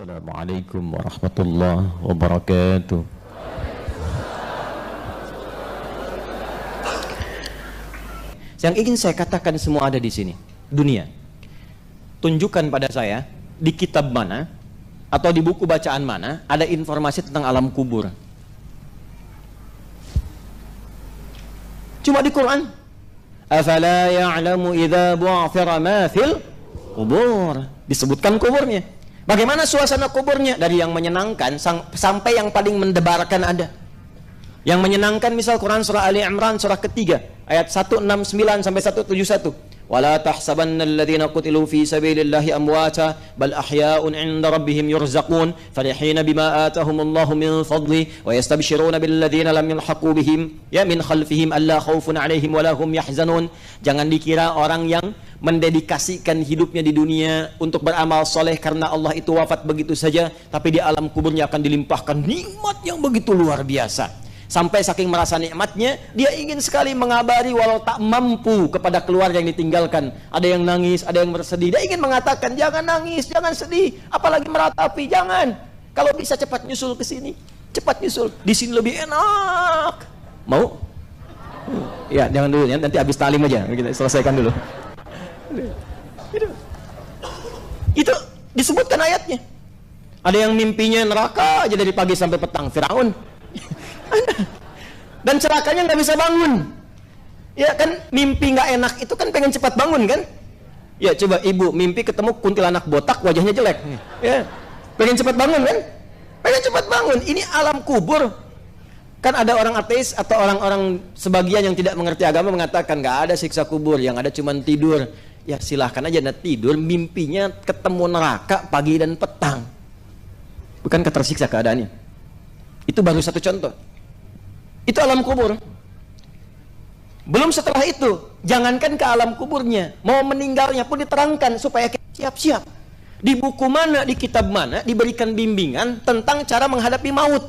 Assalamualaikum warahmatullahi wabarakatuh. Yang ingin saya katakan semua ada di sini. Dunia. Tunjukkan pada saya di kitab mana atau di buku bacaan mana ada informasi tentang alam kubur. Cuma di Quran. Afala ya'lamu idza bu'thira ma fil kubur. Disebutkan kuburnya. Bagaimana suasana kuburnya? Dari yang menyenangkan sampai yang paling mendebarkan ada. Yang menyenangkan misal Quran surah Ali Imran surah ketiga ayat 169 sampai 171. Wala tahsabanna alladhina qutilu fi sabilillahi amwata bal ahya'un 'inda rabbihim yurzaqun farihina bima atahumullahu min fadli wa yastabshiruna billadhina lam yalhaqu bihim ya min khalfihim alla khaufun 'alaihim wala hum yahzanun. Jangan dikira orang yang mendedikasikan hidupnya di dunia untuk beramal soleh karena Allah itu wafat begitu saja, tapi di alam kuburnya akan dilimpahkan nikmat yang begitu luar biasa. Sampai saking merasa nikmatnya, dia ingin sekali mengabari walau tak mampu kepada keluarga yang ditinggalkan. Ada yang nangis, ada yang bersedih. Dia ingin mengatakan, jangan nangis, jangan sedih, apalagi meratapi, jangan. Kalau bisa cepat nyusul ke sini, cepat nyusul. Di sini lebih enak. Mau? Ya, jangan dulu ya, nanti habis talim aja. Kita selesaikan dulu. Itu disebutkan ayatnya. Ada yang mimpinya neraka aja dari pagi sampai petang. Firaun. Dan celakanya nggak bisa bangun. Ya kan, mimpi nggak enak itu kan pengen cepat bangun kan? Ya coba ibu mimpi ketemu kuntilanak botak wajahnya jelek. Ya, pengen cepat bangun kan? Pengen cepat bangun. Ini alam kubur. Kan ada orang ateis atau orang-orang sebagian yang tidak mengerti agama mengatakan nggak ada siksa kubur, yang ada cuma tidur. Ya silahkan aja anda tidur, mimpinya ketemu neraka pagi dan petang. Bukankah tersiksa keadaannya? Itu baru satu contoh. Itu alam kubur. Belum setelah itu, jangankan ke alam kuburnya, mau meninggalnya pun diterangkan supaya kita siap-siap. Di buku mana, di kitab mana diberikan bimbingan tentang cara menghadapi maut.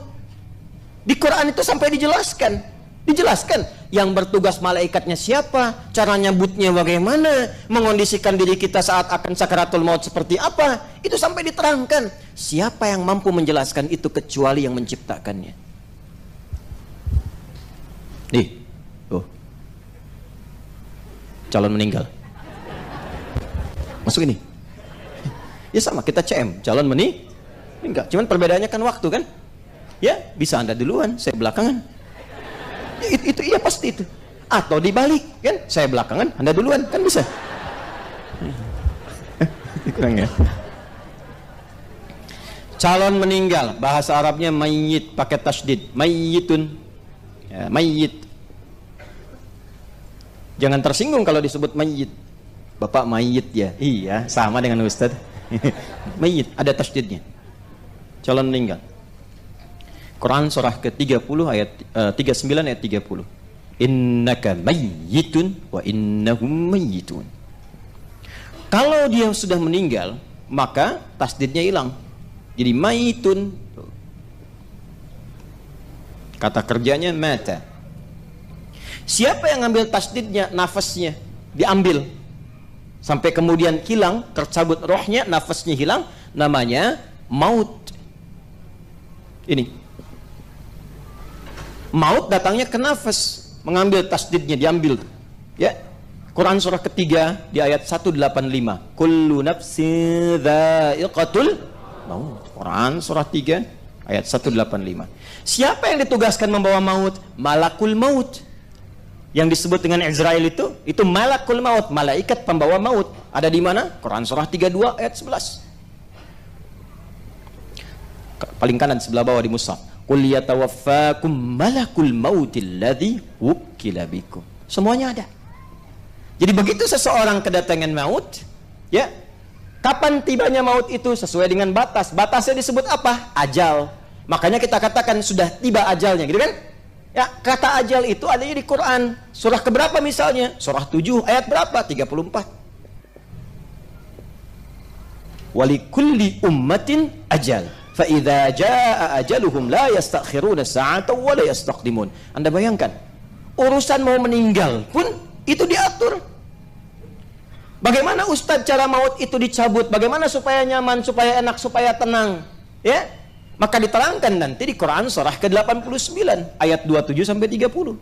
Di Quran itu sampai dijelaskan yang bertugas malaikatnya siapa, cara nyebutnya bagaimana, mengondisikan diri kita saat akan sakaratul maut seperti apa, itu sampai diterangkan. Siapa yang mampu menjelaskan itu kecuali yang menciptakannya? Nih, calon meninggal masuk ini. Ya sama, kita CM, calon meninggal. Cuman perbedaannya kan waktu kan? Ya, bisa anda duluan, saya belakangan. Itu iya pasti itu. Atau dibalik kan, saya belakangan, anda duluan, kan bisa. Kurang ya. Calon meninggal, bahasa Arabnya mayyit pakai tasydid, mayyitun. Ya, mayyit. Jangan tersinggung kalau disebut mayyit. Bapak mayyit ya. Iya, sama dengan Ustaz. Mayyit ada tasydidnya. Calon meninggal. Quran surah ke-30 ayat 39 ayat 30. Innaka mayyitun wa innahum mayyitun. Kalau dia sudah meninggal, maka tasdidnya hilang. Jadi mayyitun. Kata kerjanya mata. Siapa yang ngambil tasdidnya? Nafasnya diambil sampai kemudian hilang, tercabut rohnya, nafasnya hilang, namanya maut. Ini maut datangnya ke nafas, mengambil tasdidnya diambil. Ya, Quran surah ketiga di ayat 185. Kullu nafsin dha'iqatul maut. Quran surah 3 ayat 185. Siapa yang ditugaskan membawa maut? Malakul maut. Yang disebut dengan Israel itu malakul maut, malaikat pembawa maut. Ada di mana? Quran surah 32 ayat 11. Paling kanan sebelah bawah di mushaf. Qul yatawaffakum malakul mautil ladzi wukkila bikum. Semuanya ada. Jadi begitu seseorang kedatangan maut, ya. Kapan tibanya maut itu? Sesuai dengan batas. Batasnya disebut apa? Ajal. Makanya kita katakan sudah tiba ajalnya, gitu kan? Ya, kata ajal itu adanya di Quran. Surah keberapa misalnya? Surah 7 ayat berapa? 34. Walikulli ummatin ajal. Fa idza jaa ajaluhum la yastakhiruna sa'atan wa la yastaqdimun. Anda bayangkan, urusan mau meninggal pun itu diatur. Bagaimana Ustadz cara maut itu dicabut? Bagaimana supaya nyaman, supaya enak, supaya tenang? Ya, maka diterangkan nanti di Quran surah ke-89 ayat 27 sampai 30.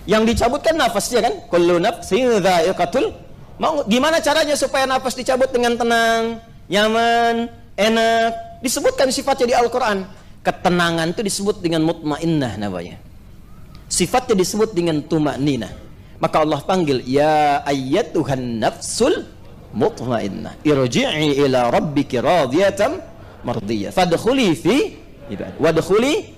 Yang dicabutkan nafasnya kan? Kullu nafsin dha'iqatul maut. Gimana caranya supaya nafas dicabut dengan tenang, nyaman, enak? Disebutkan sifatnya di Al-Quran. Ketenangan itu disebut dengan mutmainnah namanya. Sifatnya disebut dengan tumakninah. Maka Allah panggil, ya ayyatuhan nafsul mutmainnah irji'i ila rabbiki radiyatan mardiyah fadkhuli fi ibad wadkhuli.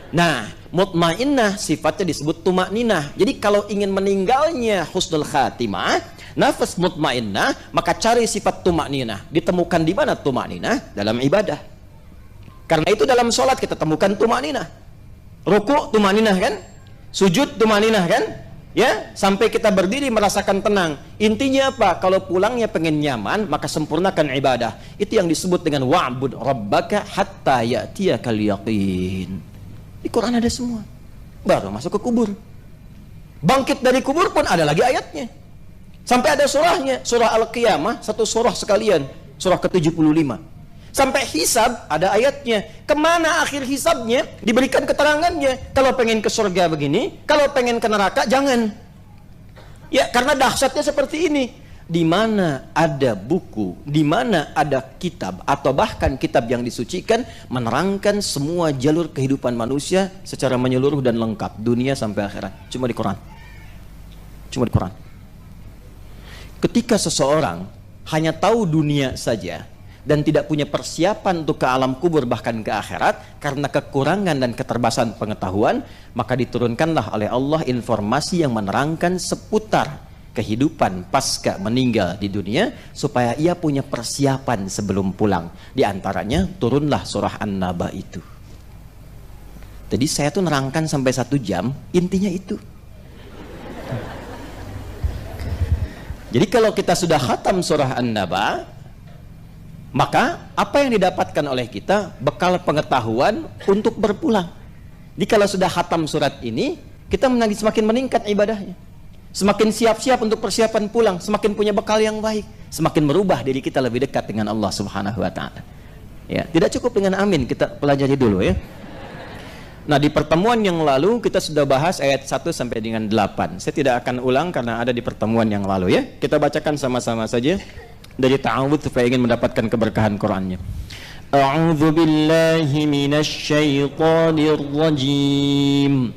Nah, mutmainnah sifatnya disebut tumakninah. Jadi kalau ingin meninggalnya husnul khatimah, nafas mutmainnah, maka cari sifat tumakninah. Ditemukan di mana tumakninah? Dalam ibadah. Karena itu dalam sholat kita temukan tumakninah. Ruku' tumakninah kan? Sujud tumakninah kan? Ya, sampai kita berdiri merasakan tenang. Intinya apa? Kalau pulangnya pengen nyaman, maka sempurnakan ibadah. Itu yang disebut dengan wa'bud rabbaka hatta ya'tiyakal yaqin. Di Quran ada semua. Baru masuk ke kubur. Bangkit dari kubur pun ada lagi ayatnya. Sampai ada surahnya, surah Al-Qiyamah, satu surah sekalian, surah ke-75. Sampai hisab ada ayatnya. Kemana akhir hisabnya? Diberikan keterangannya. Kalau pengen ke surga begini, kalau pengen ke neraka jangan. Ya, karena dahsyatnya seperti ini. Di mana ada buku, di mana ada kitab atau bahkan kitab yang disucikan menerangkan semua jalur kehidupan manusia secara menyeluruh dan lengkap, dunia sampai akhirat. Cuma di Quran. Cuma di Quran. Ketika seseorang hanya tahu dunia saja dan tidak punya persiapan untuk ke alam kubur bahkan ke akhirat karena kekurangan dan keterbatasan pengetahuan, maka diturunkanlah oleh Allah informasi yang menerangkan seputar kehidupan pasca meninggal di dunia supaya ia punya persiapan sebelum pulang. Di antaranya turunlah surah An-Naba itu. Jadi saya tuh nerangkan sampai 1 jam, intinya itu. Jadi kalau kita sudah khatam surah An-Naba, maka apa yang didapatkan oleh kita bekal pengetahuan untuk berpulang. Jadi kalau sudah khatam surat ini, kita semakin meningkat ibadahnya, semakin siap-siap untuk persiapan pulang, semakin punya bekal yang baik, semakin merubah diri kita lebih dekat dengan Allah Subhanahu wa taala. Ya, tidak cukup dengan amin, kita pelajari dulu ya. Nah, di pertemuan yang lalu kita sudah bahas ayat 1 sampai dengan 8. Saya tidak akan ulang karena ada di pertemuan yang lalu ya. Kita bacakan sama-sama saja dari ta'awudz supaya ingin mendapatkan keberkahan Qur'annya. A'udzu billahi minasy syaithanir rajim.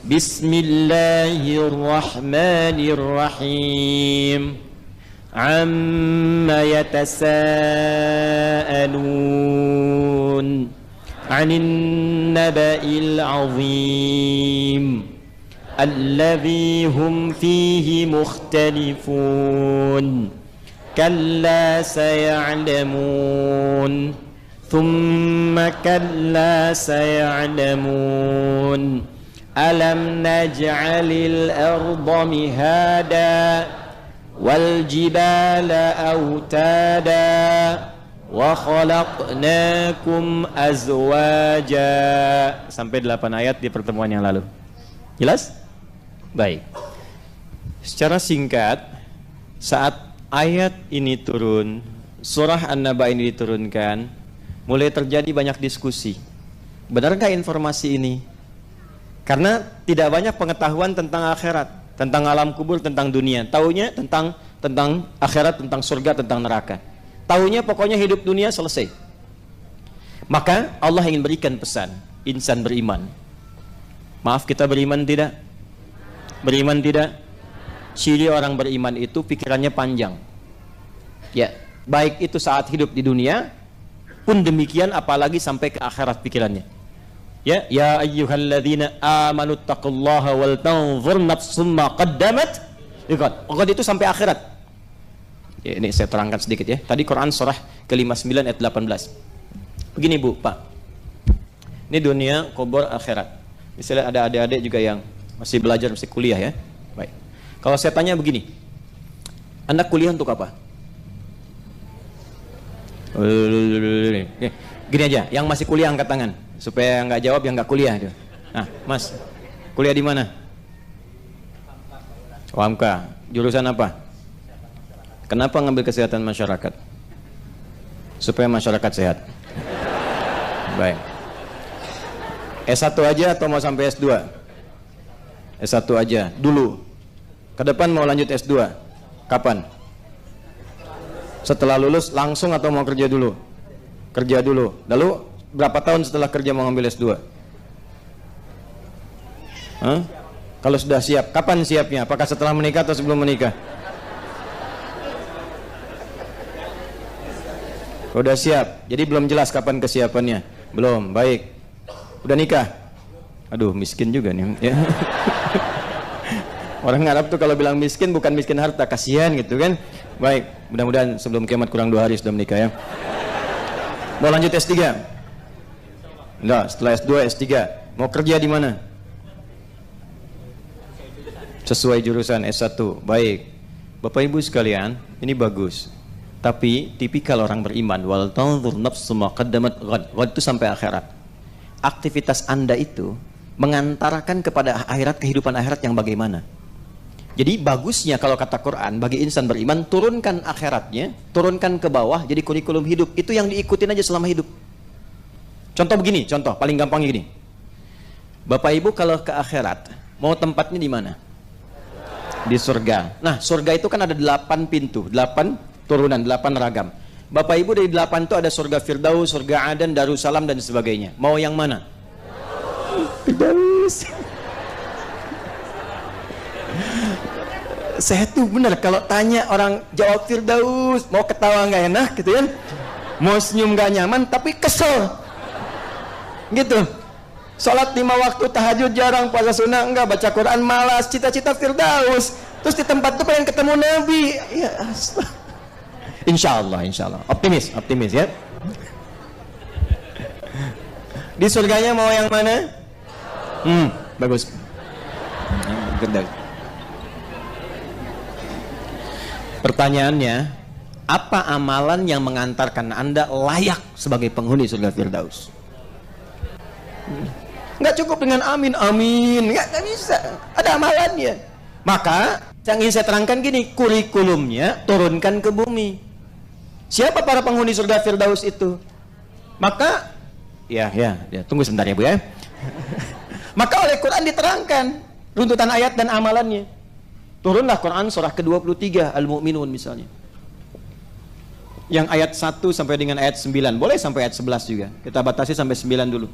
Bismillahirrahmanirrahim. Amma yatasaalun 'anil naba'il 'azim alladzi hum fihi mukhtalifun. كلا سيعلمون ثم كلا سيعلمون ألم نجعل الأرض مهادا والجبال أوتادا وخلقناكم أزواجا. Sampai 8 ayat di pertemuan yang lalu. Jelas? Baik. Secara singkat, saat ayat ini turun, surah An-Naba ini diturunkan, mulai terjadi banyak diskusi. Benarkah informasi ini? Karena tidak banyak pengetahuan tentang akhirat, tentang alam kubur, tentang dunia. Taunya tentang akhirat, tentang surga, tentang neraka. Taunya pokoknya hidup dunia selesai. Maka Allah ingin berikan pesan, insan beriman. Maaf, kita beriman tidak? Beriman tidak? Ciri orang beriman itu pikirannya panjang. Ya, baik itu saat hidup di dunia pun demikian, apalagi sampai ke akhirat pikirannya. Ya, ya ayyuhalladzina amanu taqullaha wal tanzur nafsum ma qaddamat liqad. Itu sampai akhirat. Ya, ini saya terangkan sedikit ya. Tadi Quran surah ke-59 ayat 18. Begini Bu, Pak. Ini dunia, kubur, akhirat. Misalnya ada adik-adik juga yang masih belajar, masih kuliah ya. Baik. Kalau saya tanya begini, Anda kuliah untuk apa? Gini aja, yang masih kuliah angkat tangan, supaya nggak jawab yang nggak kuliah. Nah, Mas, kuliah di mana? UMK, jurusan apa? Kenapa ngambil kesehatan masyarakat? Supaya masyarakat sehat. Baik. S1 aja atau mau sampai S2? S1 aja dulu. Ke depan mau lanjut S2. Kapan? Setelah lulus langsung atau mau kerja dulu? Kerja dulu. Lalu berapa tahun setelah kerja mau ngambil S2? Hah? Kalau sudah siap, kapan siapnya? Apakah setelah menikah atau sebelum menikah? Udah siap, jadi belum jelas kapan kesiapannya. Belum, baik. Udah nikah? Aduh, miskin juga nih. Ya. Orang Arab tuh kalau bilang miskin bukan miskin harta, kasihan gitu kan. Baik, mudah-mudahan sebelum kiamat kurang 2 hari sudah menikah ya. Mau lanjut S3? Enggak, setelah S2, S3. Mau kerja di mana? Sesuai jurusan S1. Baik. Bapak Ibu sekalian, ini bagus. Tapi tipikal orang beriman, wal tanzur nafsu ma qaddamat ghad. Ghad itu sampai akhirat. Aktivitas Anda itu mengantarkan kepada akhirat, kehidupan akhirat yang bagaimana? Jadi bagusnya kalau kata Quran, bagi insan beriman, turunkan akhiratnya, turunkan ke bawah jadi kurikulum hidup. Itu yang diikutin aja selama hidup. Contoh begini, contoh paling gampang gini. Bapak Ibu kalau ke akhirat, mau tempatnya di mana? Di surga. Nah, surga itu kan ada 8 pintu, 8 turunan, 8 ragam. Bapak Ibu dari 8 itu ada surga Firdaus, surga Aden, Darussalam dan sebagainya. Mau yang mana? Firdaus. Saya tuh benar kalau tanya orang jawab Firdaus, mau ketawa nggak enak gitu kan, mau senyum nggak nyaman, tapi kesel, gitu. Sholat 5 waktu, tahajud jarang, puasa sunnah enggak, baca Quran malas, cita-cita Firdaus. Terus di tempat itu pengen ketemu Nabi. Ya, insya Allah, optimis ya. Di surganya mau yang mana? Bagus. Pertanyaannya, apa amalan yang mengantarkan Anda layak sebagai penghuni surga Firdaus? Nggak cukup dengan amin, nggak bisa. Ada amalannya. Maka yang ingin saya terangkan gini, kurikulumnya turunkan ke bumi. Siapa para penghuni surga Firdaus itu? Maka, ya, tunggu sebentar ya Bu ya. Maka oleh Quran diterangkan runtutan ayat dan amalannya. Turunlah Quran surah ke-23 Al-Mu'minun misalnya. Yang ayat 1 sampai dengan ayat 9, boleh sampai ayat 11 juga. Kita batasi sampai 9 dulu.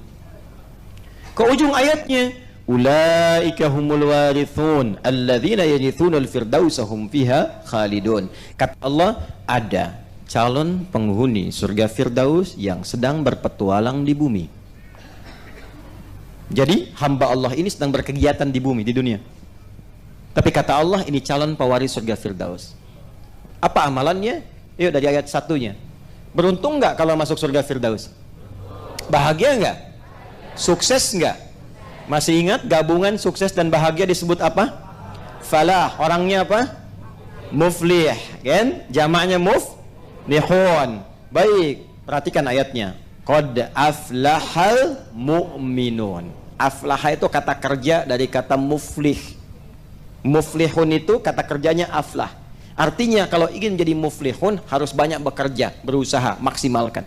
Ke ujung ayatnya, ulaika humul warithun alladzina yarithuna al-firdausa hum fiha khalidun. Kata Allah, ada calon penghuni surga Firdaus yang sedang berpetualang di bumi. Jadi hamba Allah ini sedang berkegiatan di bumi, di dunia. Tapi kata Allah, ini calon pewaris surga Firdaus. Apa amalannya? Yuk dari ayat 1-nya. Beruntung nggak kalau masuk surga Firdaus? Bahagia nggak? Sukses nggak? Masih ingat gabungan sukses dan bahagia disebut apa? Falah. Orangnya apa? Muflih, kan? Jamaknya muflihun. Baik, perhatikan ayatnya. Qad aflahal mu'minun. Aflaha itu kata kerja dari kata muflih. Muflihun itu kata kerjanya aflah. Artinya kalau ingin jadi muflihun harus banyak bekerja, berusaha, maksimalkan.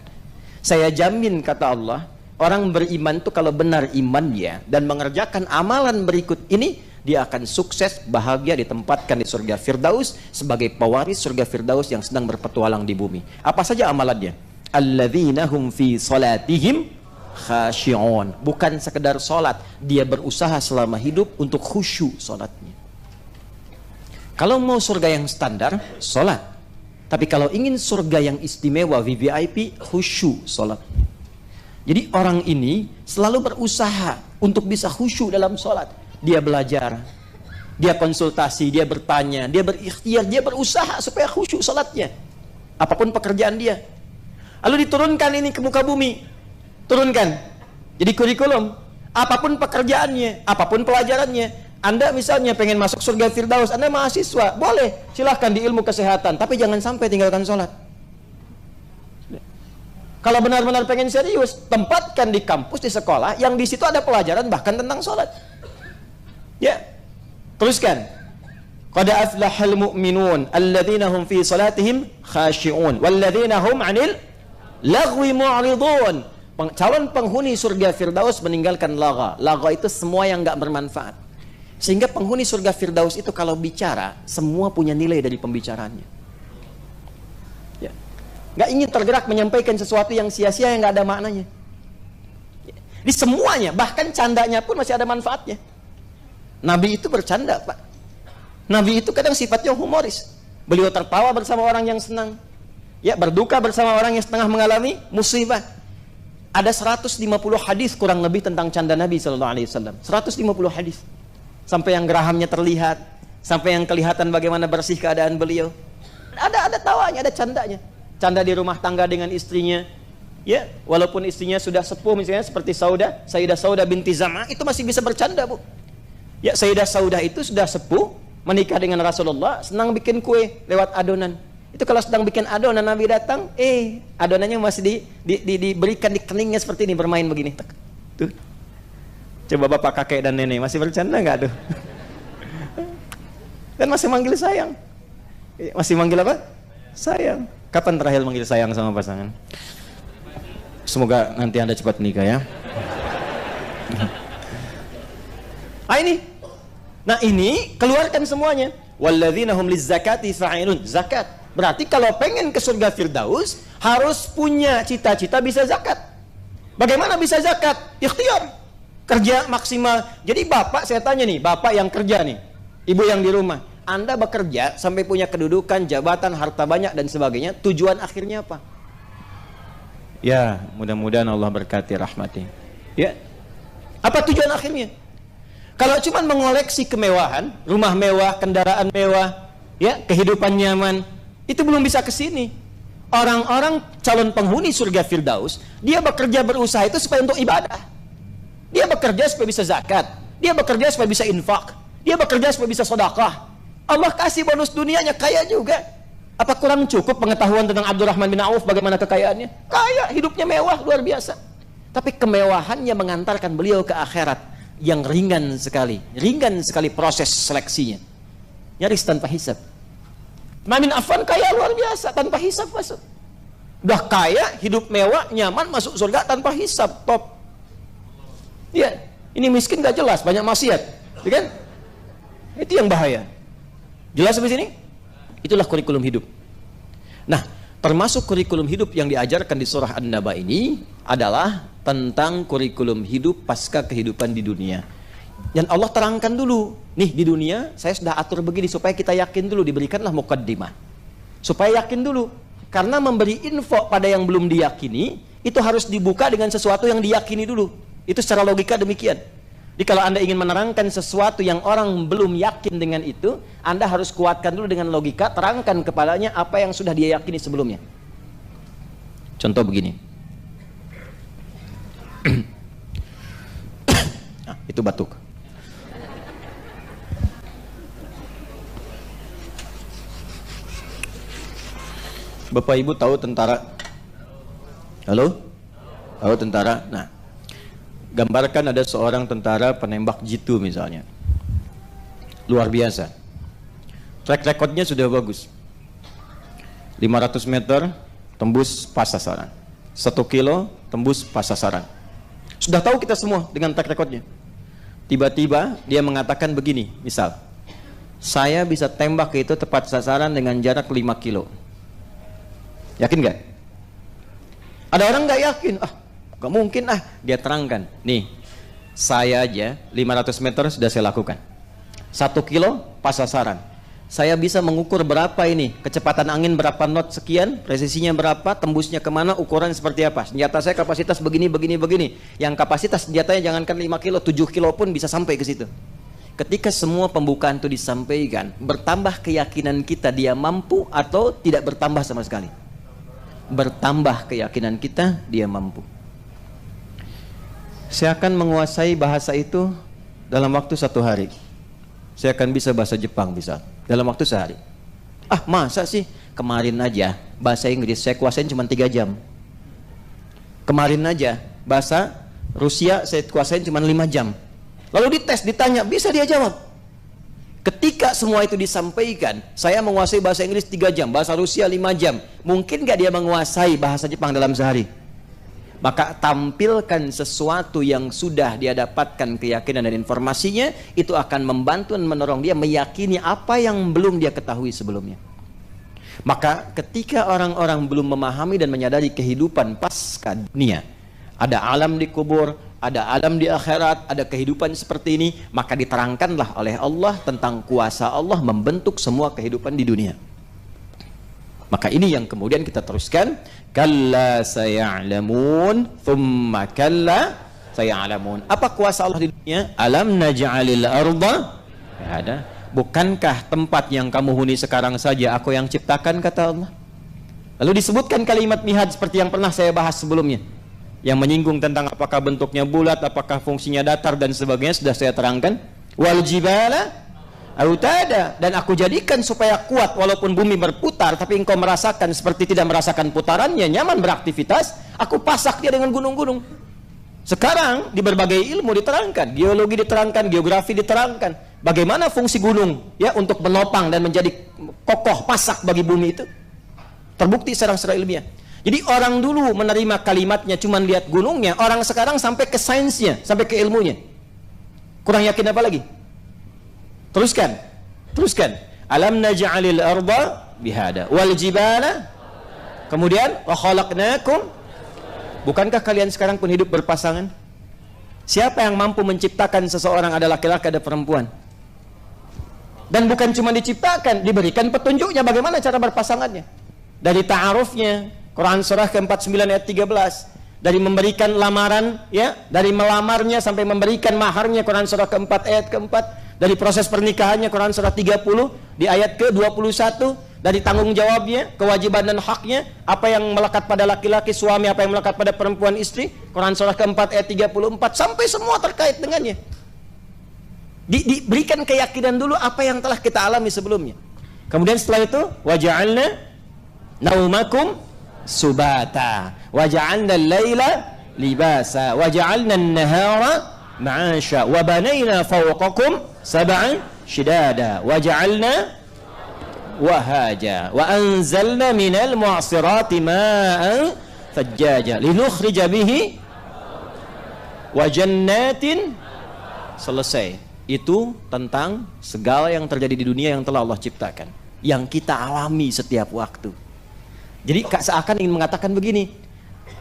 Saya jamin kata Allah, orang beriman itu kalau benar imannya dan mengerjakan amalan berikut ini, dia akan sukses, bahagia, ditempatkan di surga Firdaus sebagai pewaris surga Firdaus yang sedang berpetualang di bumi. Apa saja amalannya? Alladzina hum fi salatihim khashi'un. Bukan sekedar salat, dia berusaha selama hidup untuk khusyuk salatnya. Kalau mau surga yang standar, salat. Tapi kalau ingin surga yang istimewa, VVIP, khusyuk salat. Jadi orang ini selalu berusaha untuk bisa khusyuk dalam sholat. Dia belajar, dia konsultasi, dia bertanya, dia berikhtiar, dia berusaha supaya khusyuk sholatnya. Apapun pekerjaan dia. Lalu diturunkan ini ke muka bumi. Turunkan. Jadi kurikulum. Apapun pekerjaannya, apapun pelajarannya. Anda misalnya pengen masuk surga Firdaus, Anda mahasiswa, boleh. Silahkan di ilmu kesehatan, tapi jangan sampai tinggalkan sholat. Kalau benar-benar pengen serius, tempatkan di kampus, di sekolah, yang di situ ada pelajaran bahkan tentang sholat. Ya, teruskan. Qad aflahal mu'minun alladzina hum fi salatihim khashi'un walladzina hum 'anil lagwi mu'ridun. Calon penghuni surga Firdaus meninggalkan lagha. Lagha itu semua yang enggak bermanfaat. Sehingga penghuni surga Firdaus itu kalau bicara, semua punya nilai dari pembicaraannya. Ya. Enggak ingin tergerak menyampaikan sesuatu yang sia-sia yang enggak ada maknanya. Ya. Di semuanya, bahkan candanya pun masih ada manfaatnya. Nabi itu bercanda, Pak. Nabi itu kadang sifatnya humoris. Beliau tertawa bersama orang yang senang. Ya, berduka bersama orang yang setengah mengalami musibah. Ada 150 hadis kurang lebih tentang canda Nabi sallallahu alaihi wasallam. 150 hadis. Sampai yang gerahamnya terlihat, sampai yang kelihatan bagaimana bersih keadaan beliau. Ada tawanya, ada candanya. Canda di rumah tangga dengan istrinya. Ya, walaupun istrinya sudah sepuh misalnya seperti Sayyidah Saudah binti Zam'ah, itu masih bisa bercanda, Bu. Ya, Sayyidah Saudah itu sudah sepuh, menikah dengan Rasulullah, senang bikin kue lewat adonan. Itu kalau sedang bikin adonan, Nabi datang, adonannya masih diberikan di keningnya seperti ini, bermain begini. Tuh. Coba bapak, kakek, dan nenek masih bercanda nggak tuh? Dan masih manggil sayang. Masih manggil apa? Sayang. Kapan terakhir manggil sayang sama pasangan? Semoga nanti Anda cepat menikah ya. Ini. Nah ini keluarkan semuanya. Walladzina hum lizzakati fa'ilun. Zakat. Berarti kalau pengen ke surga Firdaus harus punya cita-cita bisa zakat. Bagaimana bisa zakat? Ikhtiar. Kerja maksimal. Jadi bapak, saya tanya nih, bapak yang kerja nih, ibu yang di rumah, Anda bekerja sampai punya kedudukan, jabatan, harta banyak dan sebagainya, tujuan akhirnya apa? Ya, mudah-mudahan Allah berkati rahmati. Ya. Apa tujuan akhirnya? Kalau cuma mengoleksi kemewahan, rumah mewah, kendaraan mewah, ya, kehidupan nyaman, itu belum bisa ke sini. Orang-orang calon penghuni surga Firdaus, dia bekerja berusaha itu supaya untuk ibadah. Dia bekerja supaya bisa zakat, dia bekerja supaya bisa infak, dia bekerja supaya bisa sedekah. Allah kasih bonus dunianya, kaya juga. Apa kurang cukup pengetahuan tentang Abdurrahman bin Auf bagaimana kekayaannya? Kaya, hidupnya mewah, luar biasa. Tapi kemewahannya mengantarkan beliau ke akhirat yang ringan sekali proses seleksinya. Nyaris tanpa hisab. Utsman bin Affan kaya luar biasa, tanpa hisab masuk. Udah kaya, hidup mewah, nyaman, masuk surga tanpa hisab, top. Ya, ini miskin gak jelas, banyak maksiat, ya kan? Itu yang bahaya. Jelas sampai sini? Itulah kurikulum hidup. Nah, termasuk kurikulum hidup yang diajarkan di surah An-Naba ini adalah tentang kurikulum hidup pasca kehidupan di dunia. Dan Allah terangkan dulu, nih di dunia saya sudah atur begini supaya kita yakin dulu, diberikanlah muqaddimah. Supaya yakin dulu. Karena memberi info pada yang belum diyakini, itu harus dibuka dengan sesuatu yang diyakini dulu. Itu secara logika demikian. Jadi kalau Anda ingin menerangkan sesuatu yang orang belum yakin dengan itu, Anda harus kuatkan dulu dengan logika, terangkan kepadanya apa yang sudah dia yakini sebelumnya. Contoh begini. Nah, itu batuk. Bapak Ibu tahu tentara? Halo? Tahu tentara? Nah, gambarkan ada seorang tentara penembak jitu misalnya. Luar biasa. Track recordnya sudah bagus. 500 meter tembus pas sasaran. 1 kilo tembus pas sasaran. Sudah tahu kita semua dengan track recordnya. Tiba-tiba dia mengatakan begini, misal, saya bisa tembak itu tepat sasaran dengan jarak 5 kilo. Yakin gak? Ada orang gak yakin, gak mungkin dia terangkan, nih saya aja 500 meter sudah saya lakukan, 1 kilo pas sasaran, saya bisa mengukur berapa ini, kecepatan angin berapa knot sekian, presisinya berapa, tembusnya kemana, ukuran seperti apa, senjata saya kapasitas begini, yang kapasitas senjatanya jangankan 5 kilo, 7 kilo pun bisa sampai ke situ. Ketika semua pembukaan itu disampaikan, bertambah keyakinan kita dia mampu atau tidak bertambah sama sekali? Bertambah keyakinan kita dia mampu. Saya akan menguasai bahasa itu dalam waktu 1 hari. Saya akan bisa bahasa Jepang bisa dalam waktu sehari. Masa sih? Kemarin aja bahasa Inggris saya kuasain cuma 3 jam. Kemarin aja bahasa Rusia saya kuasain cuma 5 jam. Lalu dites, ditanya, bisa dia jawab. Ketika semua itu disampaikan, saya menguasai bahasa Inggris 3 jam, bahasa Rusia 5 jam. Mungkin gak dia menguasai bahasa Jepang dalam sehari? Maka tampilkan sesuatu yang sudah dia dapatkan keyakinan dan informasinya, itu akan membantu dan mendorong dia meyakini apa yang belum dia ketahui sebelumnya. Maka ketika orang-orang belum memahami dan menyadari kehidupan pasca dunia, ada alam di kubur, ada alam di akhirat, ada kehidupan seperti ini, maka diterangkanlah oleh Allah tentang kuasa Allah membentuk semua kehidupan di dunia. Maka ini yang kemudian kita teruskan, kalla saya'lamun thumma kalla saya'lamun. Apa kuasa Allah di dunia? Alam naj'alil arda ada. Bukankah tempat yang kamu huni sekarang saja aku yang ciptakan, kata Allah. Lalu disebutkan kalimat mihad seperti yang pernah saya bahas sebelumnya, yang menyinggung tentang apakah bentuknya bulat, apakah fungsinya datar dan sebagainya, sudah saya terangkan. Wal jibala autada, dan aku jadikan supaya kuat walaupun bumi berputar, tapi engkau merasakan seperti tidak merasakan putarannya, nyaman beraktivitas. Aku pasak dia dengan gunung-gunung. Sekarang di berbagai ilmu diterangkan, geologi diterangkan, geografi diterangkan, bagaimana fungsi gunung ya untuk menopang dan menjadi kokoh pasak bagi bumi itu. Terbukti secara ilmiah. Jadi orang dulu menerima kalimatnya cuma lihat gunungnya, orang sekarang sampai ke sainsnya, sampai ke ilmunya. Kurang yakin apa lagi? Teruskan. Alam naj'alil arda bihada wal jibala. Kemudian wa khalaqnakum. Bukankah kalian sekarang pun hidup berpasangan? Siapa yang mampu menciptakan seseorang, ada laki-laki ada perempuan? Dan bukan cuma diciptakan, diberikan petunjuknya bagaimana cara berpasangannya. Dari ta'arufnya, Quran surah ke-49 ayat 13, dari memberikan lamaran ya, dari melamarnya sampai memberikan maharnya, Quran surah ke-4 ayat ke-4, dari proses pernikahannya, Quran surah 30 di ayat ke-21, dari tanggung jawabnya, kewajiban dan haknya, apa yang melekat pada laki-laki suami, apa yang melekat pada perempuan istri, Quran surah ke-4 ayat 34, sampai semua terkait dengannya. Diberikan keyakinan dulu apa yang telah kita alami sebelumnya. Kemudian setelah itu waja'alna naumakum subata waja'alna al-laila libasa waja'alna an-nahara ma'asha wa banayna fawqakum sab'an shidada waja'alna wahaja wa anzalna minal mu'asirati ma'an fajjaja linukhrija bihi wa jannatin. Selesai. Itu tentang segala yang terjadi di dunia yang telah Allah ciptakan, yang kita alami setiap waktu. Jadi seakan ingin mengatakan begini,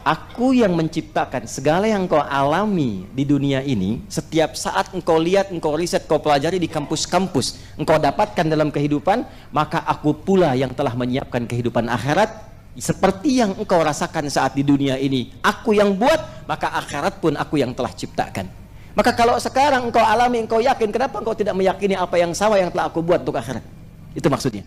aku yang menciptakan segala yang kau alami di dunia ini. Setiap saat engkau lihat, engkau riset, engkau pelajari di kampus-kampus, engkau dapatkan dalam kehidupan, maka aku pula yang telah menyiapkan kehidupan akhirat seperti yang engkau rasakan saat di dunia ini. Aku yang buat, maka akhirat pun aku yang telah ciptakan. Maka kalau sekarang engkau alami, engkau yakin, kenapa engkau tidak meyakini apa yang sama yang telah aku buat untuk akhirat? Itu maksudnya.